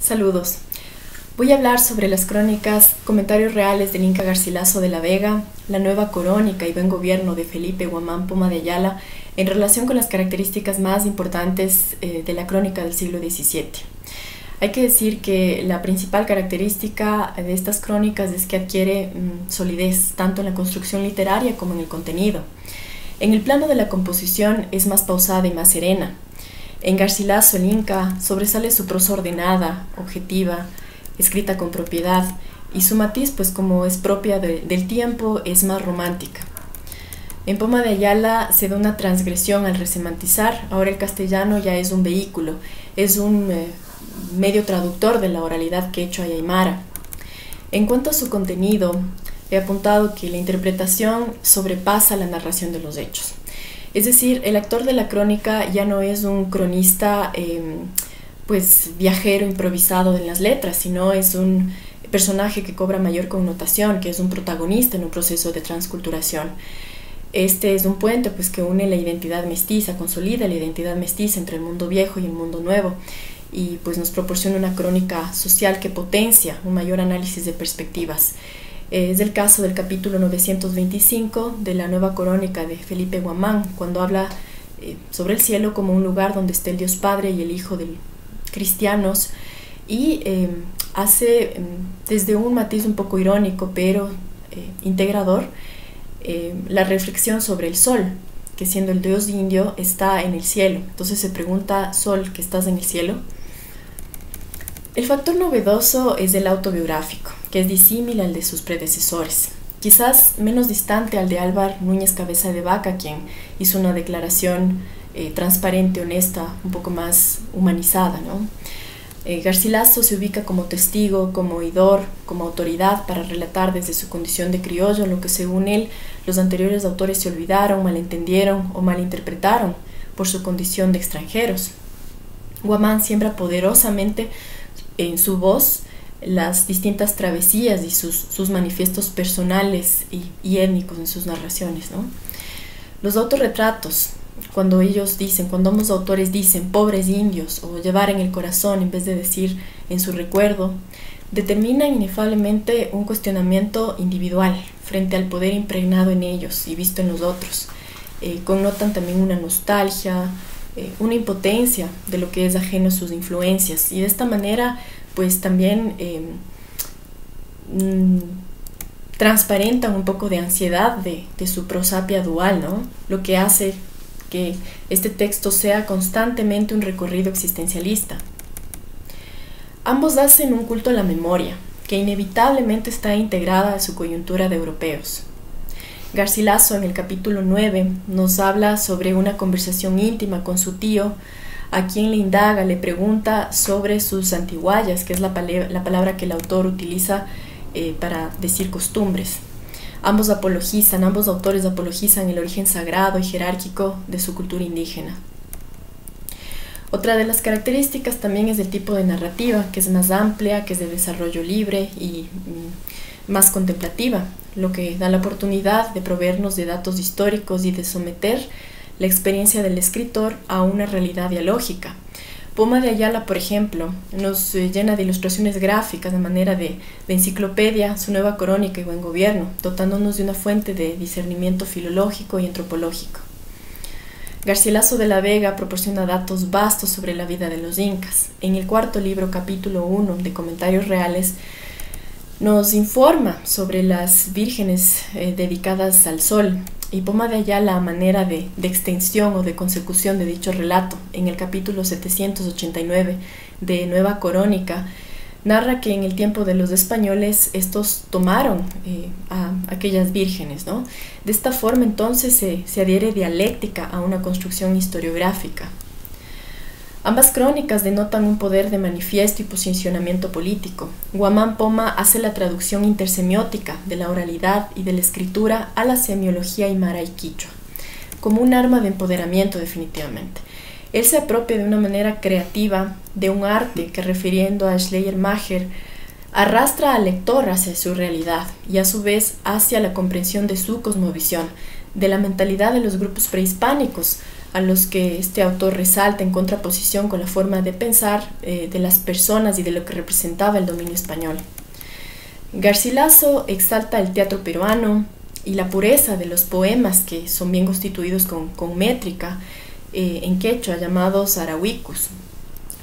Saludos. Voy a hablar sobre las crónicas Comentarios Reales del Inca Garcilaso de la Vega, la nueva crónica y buen gobierno de Felipe Guamán Poma de Ayala en relación con las características más importantes de la crónica del siglo XVII. Hay que decir que la principal característica de estas crónicas es que adquiere solidez tanto en la construcción literaria como en el contenido. En el plano de la composición es más pausada y más serena. En Garcilaso el Inca sobresale su prosa ordenada, objetiva, escrita con propiedad, y su matiz, pues como es propia del tiempo, es más romántica. En Poma de Ayala se da una transgresión al resemantizar. Ahora el castellano ya es un vehículo, es un medio traductor de la oralidad quechua y aymara. En cuanto a su contenido, he apuntado que la interpretación sobrepasa la narración de los hechos. Es decir, el actor de la crónica ya no es un cronista pues viajero improvisado en las letras, sino es un personaje que cobra mayor connotación, que es un protagonista en un proceso de transculturación. Este es un puente pues que une la identidad mestiza, consolida la identidad mestiza entre el mundo viejo y el mundo nuevo, y pues nos proporciona una crónica social que potencia un mayor análisis de perspectivas. Es el caso del capítulo 925 de la nueva crónica de Felipe Guamán, cuando habla sobre el cielo como un lugar donde está el Dios Padre y el Hijo de cristianos, y hace desde un matiz un poco irónico pero integrador la reflexión sobre el sol, que siendo el dios indio está en el cielo. Entonces se pregunta: Sol, que estás en el cielo. El factor novedoso es el autobiográfico, que es disímil al de sus predecesores, quizás menos distante al de Álvaro Núñez Cabeza de Vaca, quien hizo una declaración transparente, honesta, un poco más humanizada, ¿no? Garcilaso se ubica como testigo, como oidor, como autoridad para relatar desde su condición de criollo lo que, según él, los anteriores autores se olvidaron, malentendieron o malinterpretaron por su condición de extranjeros. Guamán siembra poderosamente en su voz las distintas travesías y sus manifiestos personales y étnicos en sus narraciones, ¿no? Los autorretratos, cuando ambos autores dicen pobres indios o llevar en el corazón en vez de decir en su recuerdo, determinan inefablemente un cuestionamiento individual frente al poder impregnado en ellos y visto en los otros. Connotan también una nostalgia, una impotencia de lo que es ajeno a sus influencias, y de esta manera pues también transparentan un poco de ansiedad de su prosapia dual, ¿no? Lo que hace que este texto sea constantemente un recorrido existencialista. Ambos hacen un culto a la memoria, que inevitablemente está integrada a su coyuntura de europeos. Garcilaso, en el capítulo 9, nos habla sobre una conversación íntima con su tío, a quien le indaga, le pregunta sobre sus antiguallas, que es la palabra que el autor utiliza para decir costumbres. Ambos autores apologizan el origen sagrado y jerárquico de su cultura indígena. Otra de las características también es el tipo de narrativa, que es más amplia, que es de desarrollo libre y más contemplativa, lo que da la oportunidad de proveernos de datos históricos y de someter la experiencia del escritor a una realidad dialógica. Poma de Ayala, por ejemplo, nos llena de ilustraciones gráficas de manera de enciclopedia su nueva crónica y buen gobierno, dotándonos de una fuente de discernimiento filológico y antropológico. Garcilaso de la Vega proporciona datos vastos sobre la vida de los incas. En el cuarto libro, capítulo 1 de Comentarios Reales, nos informa sobre las vírgenes dedicadas al sol, y Poma de Ayala, a manera de extensión o de consecución de dicho relato, en el capítulo 789 de Nueva Crónica, narra que en el tiempo de los españoles estos tomaron a aquellas vírgenes, ¿no? De esta forma entonces se adhiere dialéctica a una construcción historiográfica. Ambas crónicas denotan un poder de manifiesto y posicionamiento político. Guamán Poma hace la traducción intersemiótica de la oralidad y de la escritura a la semiología aymara y quichua, como un arma de empoderamiento definitivamente. Él se apropia de una manera creativa de un arte que, refiriendo a Schleiermacher, arrastra al lector hacia su realidad y a su vez hacia la comprensión de su cosmovisión, de la mentalidad de los grupos prehispánicos, a los que este autor resalta en contraposición con la forma de pensar de las personas y de lo que representaba el dominio español. Garcilaso exalta el teatro peruano y la pureza de los poemas, que son bien constituidos con métrica en quechua, llamados arahuicos,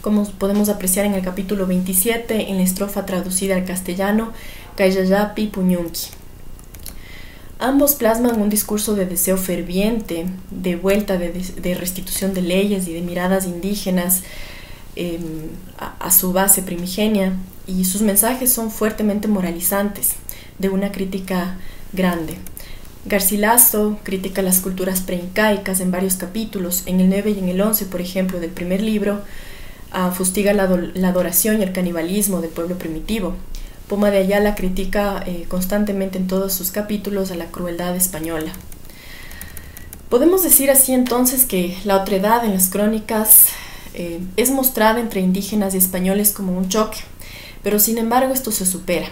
como podemos apreciar en el capítulo 27, en la estrofa traducida al castellano, Cayayapi Puñunqui. Ambos plasman un discurso de deseo ferviente, de vuelta, de restitución de leyes y de miradas indígenas a su base primigenia, y sus mensajes son fuertemente moralizantes, de una crítica grande. Garcilaso critica las culturas preincaicas en varios capítulos. En el 9 y en el 11, por ejemplo, del primer libro, fustiga la adoración y el canibalismo del pueblo primitivo. Poma de Ayala critica constantemente en todos sus capítulos a la crueldad española. Podemos decir así entonces que la otredad en las crónicas es mostrada entre indígenas y españoles como un choque, pero sin embargo esto se supera.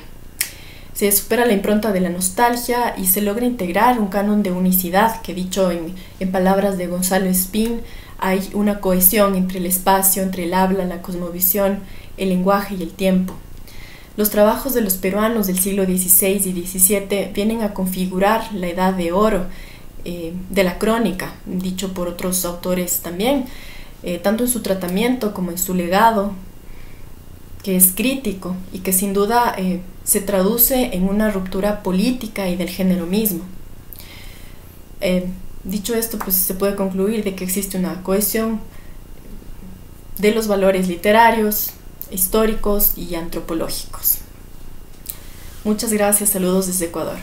Se supera la impronta de la nostalgia y se logra integrar un canon de unicidad que, dicho en palabras de Gonzalo Espín, hay una cohesión entre el espacio, entre el habla, la cosmovisión, el lenguaje y el tiempo. Los trabajos de los peruanos del siglo XVI y XVII vienen a configurar la edad de oro de la crónica, dicho por otros autores también, tanto en su tratamiento como en su legado, que es crítico y que sin duda se traduce en una ruptura política y del género mismo. Dicho esto, pues se puede concluir de que existe una cohesión de los valores literarios, históricos y antropológicos. Muchas gracias, saludos desde Ecuador.